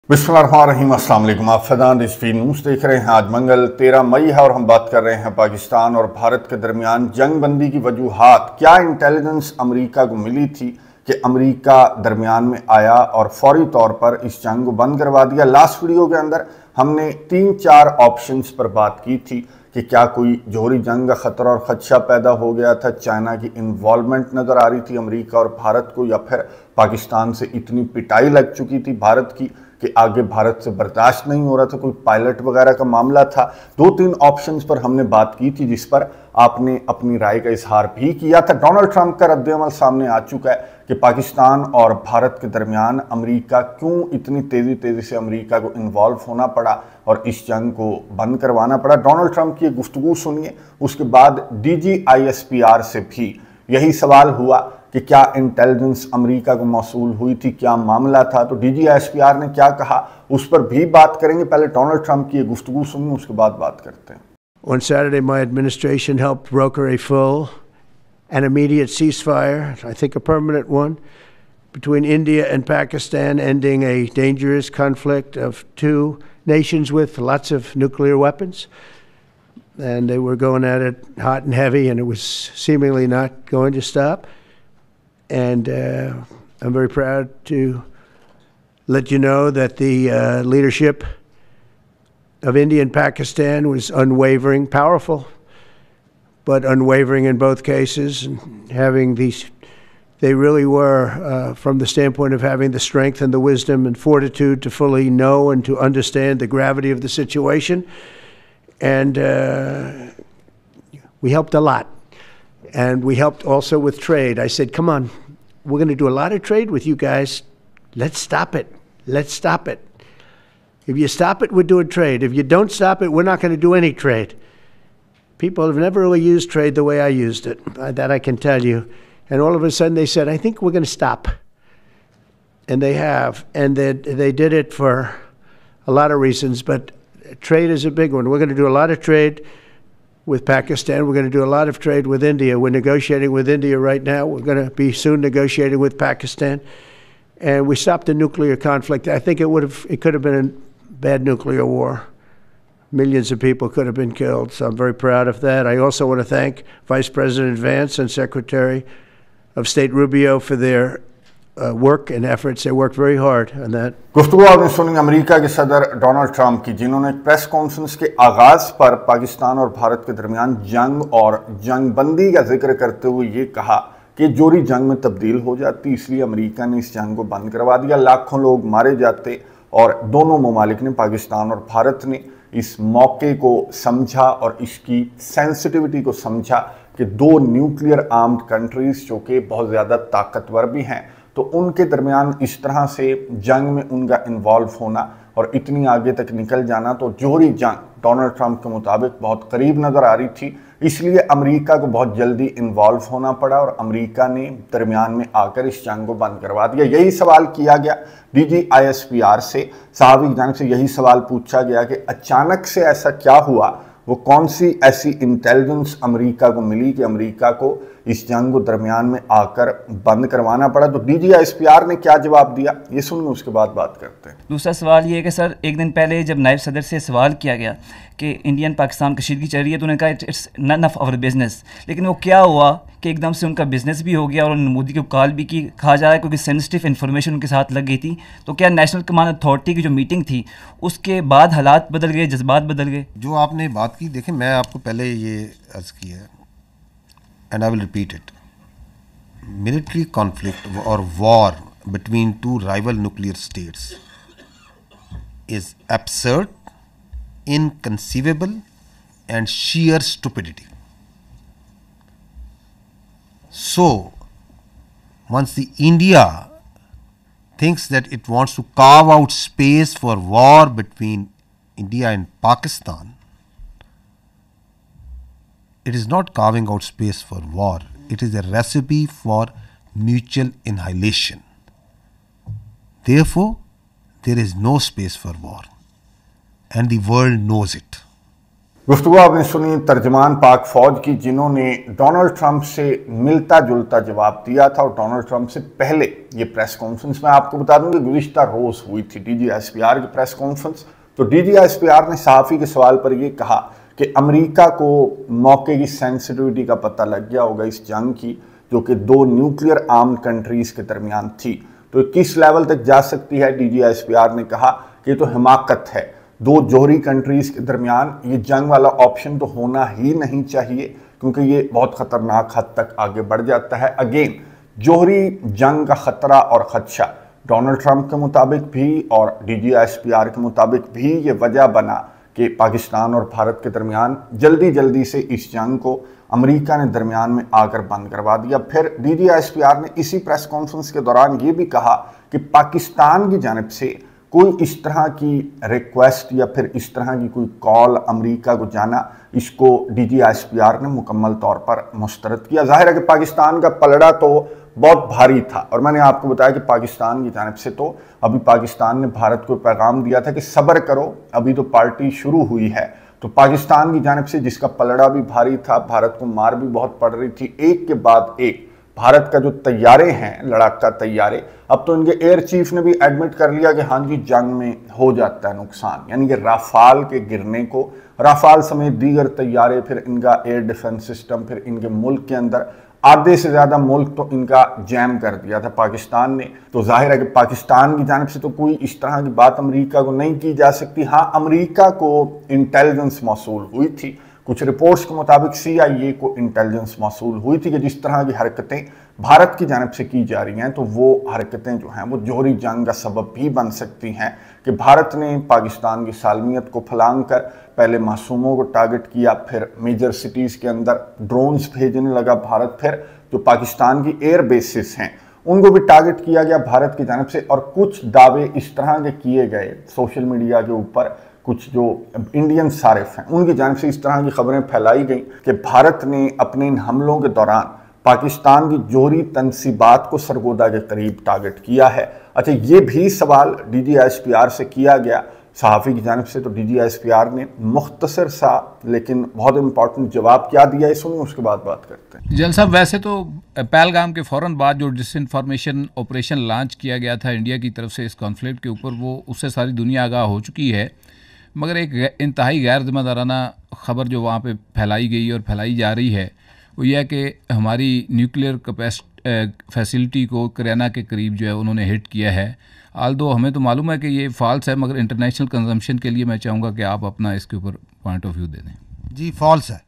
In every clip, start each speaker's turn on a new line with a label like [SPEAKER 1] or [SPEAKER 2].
[SPEAKER 1] बिस्मिल्लाहिर्रहमानिर्रहीम, अस्सलाम वालेकुम। आप फैज़ान रिजवी न्यूज़ देख रहे हैं। आज मंगल 13 मई है और हम बात कर रहे हैं पाकिस्तान और भारत के दरमियान जंग बंदी की वजूहात। क्या इंटेलिजेंस अमेरिका को मिली थी कि अमेरिका दरमियान में आया और फौरी तौर पर इस जंग को बंद करवा दिया। लास्ट वीडियो के अंदर हमने 3-4 ऑप्शंस पर बात की थी कि क्या कोई जोहरी जंग का ख़तरा और ख़दशा पैदा हो गया था, चाइना की इन्वॉल्वमेंट नज़र आ रही थी अमेरिका और भारत को, या फिर पाकिस्तान से इतनी पिटाई लग चुकी थी भारत की कि आगे भारत से बर्दाश्त नहीं हो रहा था, कोई पायलट वगैरह का मामला था। 2-3 ऑप्शंस पर हमने बात की थी जिस पर आपने अपनी राय का इजहार भी किया था। डोनाल्ड ट्रंप का रद्द-ए-अमल सामने आ चुका है कि पाकिस्तान और भारत के दरमियान अमेरिका क्यों इतनी तेज़ी से अमेरिका को इन्वॉल्व होना पड़ा और इस जंग को बंद करवाना पड़ा। डोनाल्ड ट्रंप की गुफ्तगू सुनिए। उसके बाद DGISPR से भी यही सवाल हुआ कि क्या इंटेलिजेंस अमेरिका को मौसूल हुई थी, क्या मामला था। तो DGISPR ने क्या कहा उस पर भी बात करेंगे। पहले डोनाल्ड ट्रंप की गुफ्तगू सुनिए, उसके बाद बात करते हैं।
[SPEAKER 2] On Saturday, my administration helped broker a full and immediate ceasefire, I think a permanent one, between India and Pakistan, ending a dangerous conflict of two nations with lots of nuclear weapons. And they were going at it hot and heavy, and it was seemingly not going to stop. And I'm very proud to let you know that the leadership of India and Pakistan was unwavering, powerful, but unwavering in both cases, and having these, they really were, from the standpoint of having the strength and the wisdom and fortitude to fully know and to understand the gravity of the situation. And we helped a lot. And we helped also with trade. I said, come on, we're going to do a lot of trade with you guys. Let's stop it. Let's stop it. If you stop it, we're doing trade. If you don't stop it, we're not going to do any trade. People have never really used trade the way I used it. That I can tell you. And all of a sudden they said, I think we're going to stop. And they have. And they did it for a lot of reasons, but trade is a big one. We're going to do a lot of trade with Pakistan. We're going to do a lot of trade with India. We're negotiating with India right now. We're going to be soon negotiating with Pakistan. And we stopped the nuclear conflict. I think it could have been a bad nuclear war. Millions of people could have been killed. So I'm very proud of that. I also want to thank Vice President Vance and Secretary of State Rubio for their work and efforts. They worked very hard on that.
[SPEAKER 1] गुफ्तगू आपने सुनी America के सदर Donald Trump की, जिन्होंने press conference के आगाज पर पाकिस्तान और भारत के दरमियान जंग और जंग बंदी का जिक्र करते हुए ये कहा कि जोरी जंग में तब्दील हो जाती, इसलिए अमेरिका ने इस जंग को बंद करवा दिया, लाखों लोग मारे जाते। और दोनों ममालिक ने, पाकिस्तान और भारत ने, इस मौके को समझा और इसकी सेंसिटिविटी को समझा कि दो न्यूक्लियर आर्म्ड कंट्रीज जो कि बहुत ज़्यादा ताकतवर भी हैं, तो उनके दरमियान इस तरह से जंग में उनका इन्वॉल्व होना और इतनी आगे तक निकल जाना, तो जोहरी जंग डोनाल्ड ट्रंप के मुताबिक बहुत करीब नज़र आ रही थी। इसलिए अमेरिका को बहुत जल्दी इन्वॉल्व होना पड़ा और अमेरिका ने दरमियान में आकर इस जंग को बंद करवा दिया। यही सवाल किया गया DGISPR से, साहब जंग से यही सवाल पूछा गया कि अचानक से ऐसा क्या हुआ, वो कौन सी ऐसी इंटेलिजेंस अमेरिका को मिली कि अमेरिका को इस जंग को दरमियान में आकर बंद करवाना पड़ा। तो DGISPR ने क्या जवाब दिया ये सुनिए, उसके बाद बात करते हैं।
[SPEAKER 3] दूसरा सवाल ये है कि सर, एक दिन पहले जब नायब सदर से सवाल किया गया कि इंडियन पाकिस्तान कशीदगी चल रही है, तो उन्होंने कहा it's none of our business. लेकिन वो क्या हुआ कि एकदम से उनका बिजनेस भी हो गया और उन्होंने मोदी को कॉल भी की। कहा जा रहा है क्योंकि सेंसिटिव इन्फॉर्मेशन उनके साथ लग गई थी। तो क्या नेशनल कमांड अथॉरिटी की जो मीटिंग थी उसके बाद हालात बदल गए, जज्बात बदल गए?
[SPEAKER 4] जो आपने बात की, देखें मैं आपको पहले ये अर्ज़ की है and I will repeat it, military conflict or war between two rival nuclear states is absurd, inconceivable, and sheer stupidity. So, once the India thinks that it wants to carve out space for war between India and Pakistan, it is not carving out space for war. It is a recipe for mutual annihilation. Therefore, there is no space for war, and the world knows it.
[SPEAKER 1] गुफ्तगू आपने सुनी तर्जमान पाक फौज की, जिन्होंने Donald Trump से मिलता जुलता जवाब दिया था। और डोनाल्ड ट्रंप से पहले ये प्रेस कॉन्फ्रेंस मैं आपको बता दूं कि गुज़िश्ता रोज़ हुई थी DGSPR की प्रेस कॉन्फ्रेंस। तो DGSPR ने सहाफ़ी के सवाल पर यह कहा कि अमेरिका को मौके की सेंसिटिविटी का पता लग गया होगा इस जंग की, जो कि दो न्यूक्लियर आर्म्ड कंट्रीज़ के दरमियान थी। तो किस लेवल तक जा सकती है, DGSPR ने कहा कि तो हिमाकत है। दो जोहरी कंट्रीज़ के दरमियान ये जंग वाला ऑप्शन तो होना ही नहीं चाहिए, क्योंकि ये बहुत ख़तरनाक हद तक आगे बढ़ जाता है। अगेन, जोहरी जंग का ख़तरा और ख़दशा डोनाल्ड ट्रंप के मुताबिक भी और DGSPR के मुताबिक भी ये वजह बना कि पाकिस्तान और भारत के दरमियान जल्दी जल्दी से इस जंग को अमेरिका ने दरमियान में आकर बंद करवा दिया। फिर DGSPR ने इसी प्रेस कॉन्फ्रेंस के दौरान ये भी कहा कि पाकिस्तान की जानिब से कोई इस तरह की रिक्वेस्ट या फिर इस तरह की कोई कॉल अमेरिका को जाना, इसको DGSPR ने मुकम्मल तौर पर मुस्तरद किया। जाहिर है कि पाकिस्तान का पलड़ा तो बहुत भारी था, और मैंने आपको बताया कि पाकिस्तान की जानिब से तो अभी पाकिस्तान ने भारत को पैगाम दिया था कि सब्र करो, अभी तो पार्टी शुरू हुई है। तो पाकिस्तान की जानिब से जिसका पलड़ा भी भारी था, भारत को मार भी बहुत पड़ रही थी, एक के बाद एक भारत का जो तैयारे हैं, लड़ाका तैयारे, अब तो इनके एयर चीफ ने भी एडमिट कर लिया कि हाँ जी जंग में हो जाता है नुकसान। यानी कि राफाल के गिरने को, राफाल समेत दीगर तैयारे, फिर इनका एयर डिफेंस सिस्टम, फिर इनके मुल्क के अंदर आधे से ज़्यादा मुल्क तो इनका जैम कर दिया था पाकिस्तान ने। तो जाहिर है कि पाकिस्तान की जानिब से तो कोई इस तरह की बात अमेरिका को नहीं की जा सकती। हाँ, अमेरिका को इंटेलिजेंस मौसूल हुई थी, कुछ रिपोर्ट्स के मुताबिक CIA को इंटेलिजेंस मौसूल हुई थी कि जिस तरह की हरकतें भारत की जानिब से की जा रही हैं, तो वो हरकतें जो हैं वो जोहरी जंग का सबब भी बन सकती हैं कि भारत ने पाकिस्तान की सालमियत को फलांग कर पहले मासूमों को टारगेट किया, फिर मेजर सिटीज़ के अंदर ड्रोन्स भेजने लगा भारत, फिर जो पाकिस्तान की एयर बेसिस हैं उनको भी टारगेट किया गया भारत की जानिब से। और कुछ दावे इस तरह के किए गए सोशल मीडिया के ऊपर, कुछ जो इंडियन सारिफ हैं उनकी जानिब से इस तरह की खबरें फैलाई गई कि भारत ने अपने इन हमलों के दौरान पाकिस्तान की जोहरी तनसीबात को सरगोदा के करीब टारगेट किया है। अच्छा, ये भी सवाल DGSPR से किया गया सहाफ़ी की जानिब से। तो DGSPR ने मुख्तसर सा लेकिन बहुत इंपॉर्टेंट जवाब क्या दिया है, सुनिए, उसके बाद बात करते हैं।
[SPEAKER 5] जल साहब, वैसे तो पहलगाम के फ़ौरन बाद जो डिसइंफॉर्मेशन ऑपरेशन लॉन्च किया गया था इंडिया की तरफ से इस कॉन्फ्लिक्ट के ऊपर, वो उससे सारी दुनिया आगाह हो चुकी है, मगर एक इंतहाई गैर ज़िम्मेदाराना ख़बर जो वहाँ पे फैलाई गई और फैलाई जा रही है वो यह है कि हमारी न्यूक्लियर फैसिलिटी को करियाना के करीब जो है उन्होंने हिट किया है। आल्दो हमें तो मालूम है कि ये फॉल्स है, मगर इंटरनेशनल कंजम्पशन के लिए मैं चाहूँगा कि आप अपना इसके ऊपर पॉइंट ऑफ व्यू दे दें।
[SPEAKER 4] जी, फॉल्स है।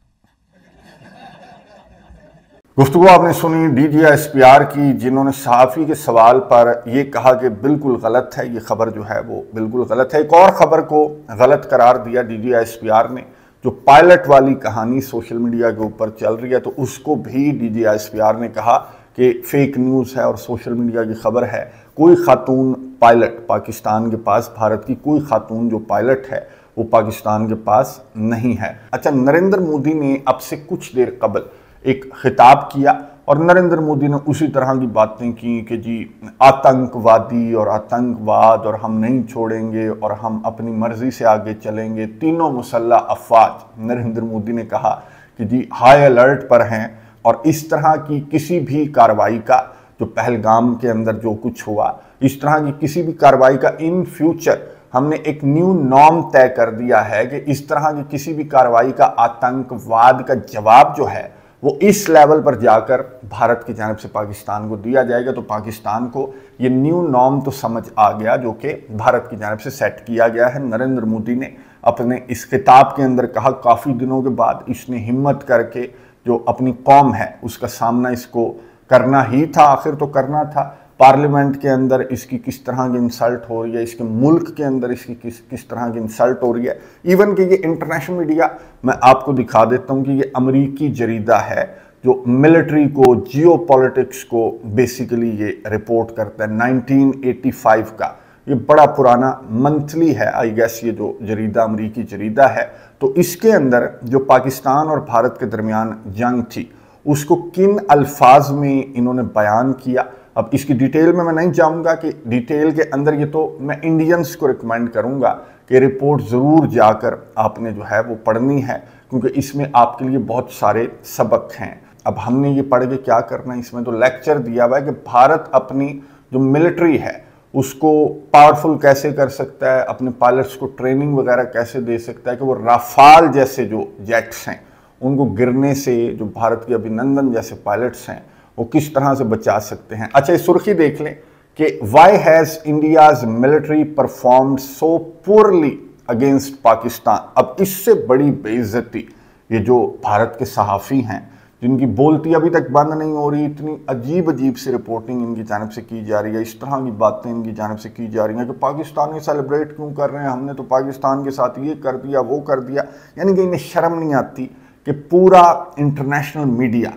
[SPEAKER 1] गुफ्तगू आपने सुनी DGSPR की, जिन्होंने सहाफ़ी के सवाल पर यह कहा कि बिल्कुल गलत है, ये खबर जो है वो बिल्कुल गलत है। एक और ख़बर को गलत करार दिया DGSPR ने, जो पायलट वाली कहानी सोशल मीडिया के ऊपर चल रही है, तो उसको भी DGSPR ने कहा कि फेक न्यूज़ है और सोशल मीडिया की खबर है। कोई खातून पायलट पाकिस्तान के पास, भारत की कोई खातून जो पायलट है वो पाकिस्तान के पास नहीं है। अच्छा, नरेंद्र मोदी ने अब से कुछ देर कबल एक खिताब किया और नरेंद्र मोदी ने उसी तरह की बातें की कि जी आतंकवादी और आतंकवाद और हम नहीं छोड़ेंगे और हम अपनी मर्जी से आगे चलेंगे, तीनों मुसल्लह अफवाज। नरेंद्र मोदी ने कहा कि जी हाई अलर्ट पर हैं और इस तरह की किसी भी कार्रवाई का, जो पहलगाम के अंदर जो कुछ हुआ, इस तरह की किसी भी कार्रवाई का इन फ्यूचर हमने एक न्यू नॉर्म तय कर दिया है कि इस तरह की किसी भी कार्रवाई का, आतंकवाद का जवाब जो है वो इस लेवल पर जाकर भारत की जानिब से पाकिस्तान को दिया जाएगा। तो पाकिस्तान को ये न्यू नॉर्म तो समझ आ गया जो कि भारत की जानिब से सेट किया गया है। नरेंद्र मोदी ने अपने इस खिताब के अंदर कहा, काफ़ी दिनों के बाद इसने हिम्मत करके जो अपनी कौम है उसका सामना इसको करना ही था, आखिर तो करना था। पार्लियामेंट के अंदर इसकी किस तरह की इंसल्ट हो रही है, इसके मुल्क के अंदर इसकी किस तरह की इंसल्ट हो रही है। इवन कि ये इंटरनेशनल मीडिया, मैं आपको दिखा देता हूँ कि ये अमेरिकी जरीदा है जो मिलिट्री को, जियो पॉलिटिक्स को बेसिकली ये रिपोर्ट करता है। 1985 का ये बड़ा पुराना मंथली है, आई गेस, ये जो जरीदा अमेरिकी जरीदा है। तो इसके अंदर जो पाकिस्तान और भारत के दरमियान जंग थी उसको किन अल्फाज में इन्होंने बयान किया, अब इसकी डिटेल में मैं नहीं जाऊंगा कि डिटेल के अंदर, ये तो मैं इंडियंस को रिकमेंड करूंगा कि रिपोर्ट ज़रूर जाकर आपने जो है वो पढ़नी है, क्योंकि इसमें आपके लिए बहुत सारे सबक हैं। अब हमने ये पढ़ के क्या करना है, इसमें तो लेक्चर दिया हुआ है कि भारत अपनी जो मिलिट्री है उसको पावरफुल कैसे कर सकता है, अपने पायलट्स को ट्रेनिंग वगैरह कैसे दे सकता है कि वो राफाल जैसे जो जेट्स हैं उनको गिरने से, जो भारत के अभिनंदन जैसे पायलट्स हैं वो किस तरह से बचा सकते हैं। अच्छा, ये सुर्खी देख लें कि why has India's military performed so poorly against Pakistan. अब इससे बड़ी बेइज्जती ये जो भारत के सहाफ़ी हैं जिनकी बोलती अभी तक बंद नहीं हो रही, इतनी अजीब अजीब सी रिपोर्टिंग इनकी जानिब से की जा रही है, इस तरह की बातें इनकी जानिब से की जा रही हैं कि पाकिस्तानी सेलिब्रेट क्यों कर रहे हैं, हमने तो पाकिस्तान के साथ ये कर दिया वो कर दिया। यानी कि इन्हें शर्म नहीं आती कि पूरा इंटरनेशनल मीडिया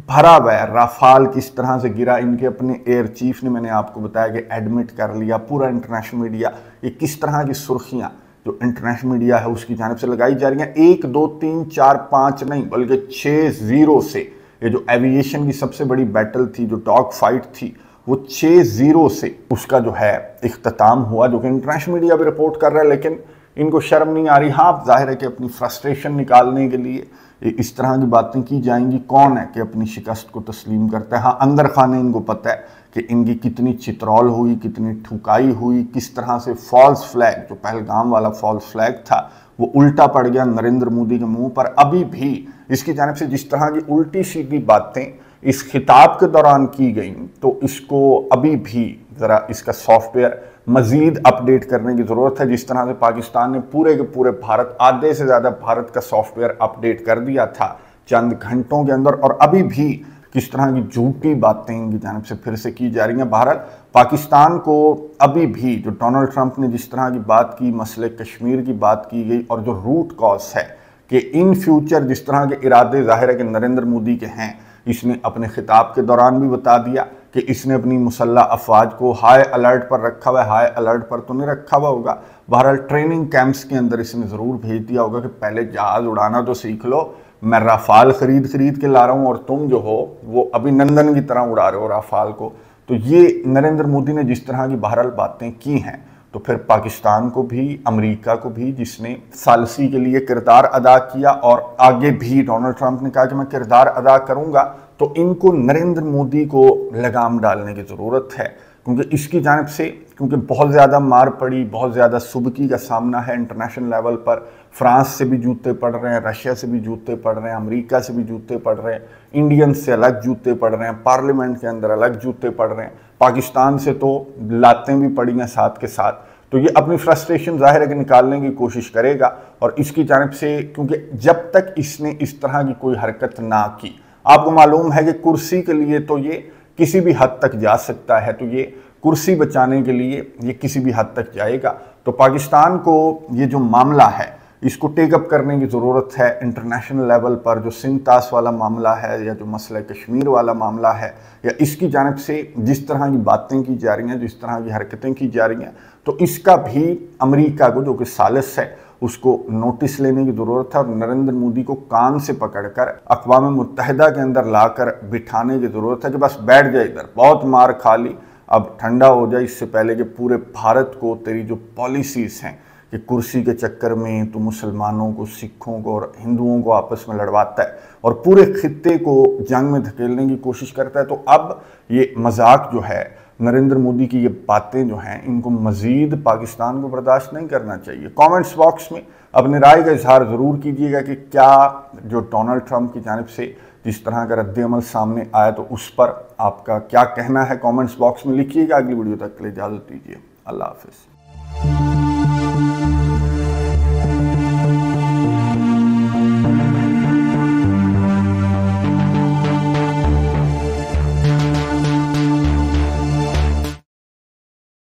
[SPEAKER 1] भरा हुआ है राफाल किस तरह से गिरा। इनके अपने एयर चीफ ने, मैंने आपको बताया कि एडमिट कर लिया। पूरा इंटरनेशनल मीडिया, ये किस तरह की सुर्खियाँ जो इंटरनेशनल मीडिया है उसकी जानिब से लगाई जा रही हैं। 1 2 3 4 5 नहीं बल्कि 6-0 से ये जो एविएशन की सबसे बड़ी बैटल थी, जो डॉग फाइट थी, वो 6-0 से उसका जो है इख्तिताम हुआ, जो कि इंटरनेशनल मीडिया भी रिपोर्ट कर रहा है। लेकिन इनको शर्म नहीं आ रही। हाँ, जाहिर है कि अपनी फ्रस्ट्रेशन निकालने के लिए इस तरह की बातें की जाएंगी। कौन है कि अपनी शिकस्त को तस्लीम करता है। हाँ, अंदर खाने इनको पता है कि इनकी कितनी चित्रौल हुई, कितनी ठुकाई हुई, किस तरह से फॉल्स फ्लैग, जो पहलगाम वाला फॉल्स फ्लैग था वो उल्टा पड़ गया नरेंद्र मोदी के मुंह पर। अभी भी इसकी जानिब से जिस तरह की उल्टी सीधी बातें इस खिताब के दौरान की गई, तो इसको अभी भी ज़रा इसका सॉफ्टवेयर मज़ीद अपडेट करने की ज़रूरत है। जिस तरह से पाकिस्तान ने पूरे के पूरे भारत, आधे से ज़्यादा भारत का सॉफ्टवेयर अपडेट कर दिया था चंद घंटों के अंदर, और अभी भी किस तरह की झूठी बातें इनकी जानिब से फिर से की जा रही हैं। बहरहाल पाकिस्तान को अभी भी, जो डोनाल्ड ट्रंप ने जिस तरह की बात की, मसले कश्मीर की बात की गई, और जो रूट कॉज है कि इन फ्यूचर जिस तरह के इरादे जाहिर है कि नरेंद्र मोदी के हैं, इसने अपने खिताब के दौरान भी बता दिया कि इसने अपनी मुसल्ला अफवाज को हाई अलर्ट पर रखा हुआ है। हाई अलर्ट पर तो नहीं रखा हुआ होगा, बहरहाल ट्रेनिंग कैंप्स के अंदर इसने ज़रूर भेज दिया होगा कि पहले जहाज़ उड़ाना तो सीख लो, मैं राफाल खरीद के ला रहा हूँ और तुम जो हो वो अभिनंदन की तरह उड़ा रहे हो राफाल को। तो ये नरेंद्र मोदी ने जिस तरह की बहरहाल बातें की हैं, तो फिर पाकिस्तान को भी, अमेरिका को भी, जिसने सालसी के लिए किरदार अदा किया और आगे भी डोनाल्ड ट्रंप ने कहा कि मैं किरदार अदा करूंगा, तो इनको नरेंद्र मोदी को लगाम डालने की ज़रूरत है। क्योंकि इसकी जानिब से, क्योंकि बहुत ज़्यादा मार पड़ी, बहुत ज़्यादा सुबकी का सामना है इंटरनेशनल लेवल पर। फ्रांस से भी जूते पड़ रहे हैं, रशिया से भी जूते पड़ रहे हैं, अमेरिका से भी जूते पड़ रहे हैं, इंडियन से अलग जूते पड़ रहे हैं, पार्लियामेंट के अंदर अलग जूते पड़ रहे हैं, पाकिस्तान से तो लातें भी पड़ी हैं साथ के साथ। तो ये अपनी फ्रस्ट्रेशन जाहिर है कि निकालने की कोशिश करेगा। और इसकी जानिब से, क्योंकि जब तक इसने इस तरह की कोई हरकत ना की, आपको मालूम है कि कुर्सी के लिए तो ये किसी भी हद तक जा सकता है, तो ये कुर्सी बचाने के लिए ये किसी भी हद तक जाएगा। तो पाकिस्तान को ये जो मामला है इसको टेकअप करने की ज़रूरत है इंटरनेशनल लेवल पर। जो सिंतास वाला मामला है, या जो मसला कश्मीर वाला मामला है, या इसकी जानिब से जिस तरह की बातें की जा रही हैं, जिस तरह की हरकतें की जा रही हैं, तो इसका भी अमेरिका को, जो कि सालिस है, उसको नोटिस लेने की ज़रूरत है। और नरेंद्र मोदी को कान से पकड़कर अक़वाम मुत्तहिदा के अंदर लाकर बिठाने की ज़रूरत है कि बस बैठ जाए इधर, बहुत मार खा ली, अब ठंडा हो जाए, इससे पहले कि पूरे भारत को तेरी जो पॉलिसीज़ हैं कि कुर्सी के चक्कर में तो मुसलमानों को, सिखों को और हिंदुओं को आपस में लड़वाता है और पूरे खित्ते को जंग में धकेलने की कोशिश करता है। तो अब ये मजाक जो है, नरेंद्र मोदी की ये बातें जो हैं, इनको मज़ीद पाकिस्तान को बर्दाश्त नहीं करना चाहिए। कमेंट्स बॉक्स में अपनी राय का इजहार ज़रूर कीजिएगा कि क्या जो डोनाल्ड ट्रंप की जानिब से जिस तरह का रद्द-ए-अमल सामने आया, तो उस पर आपका क्या कहना है, कमेंट्स बॉक्स में लिखिएगा। अगली वीडियो तक के लिए इजाज़त दीजिए। अल्लाह हाफ़िज़।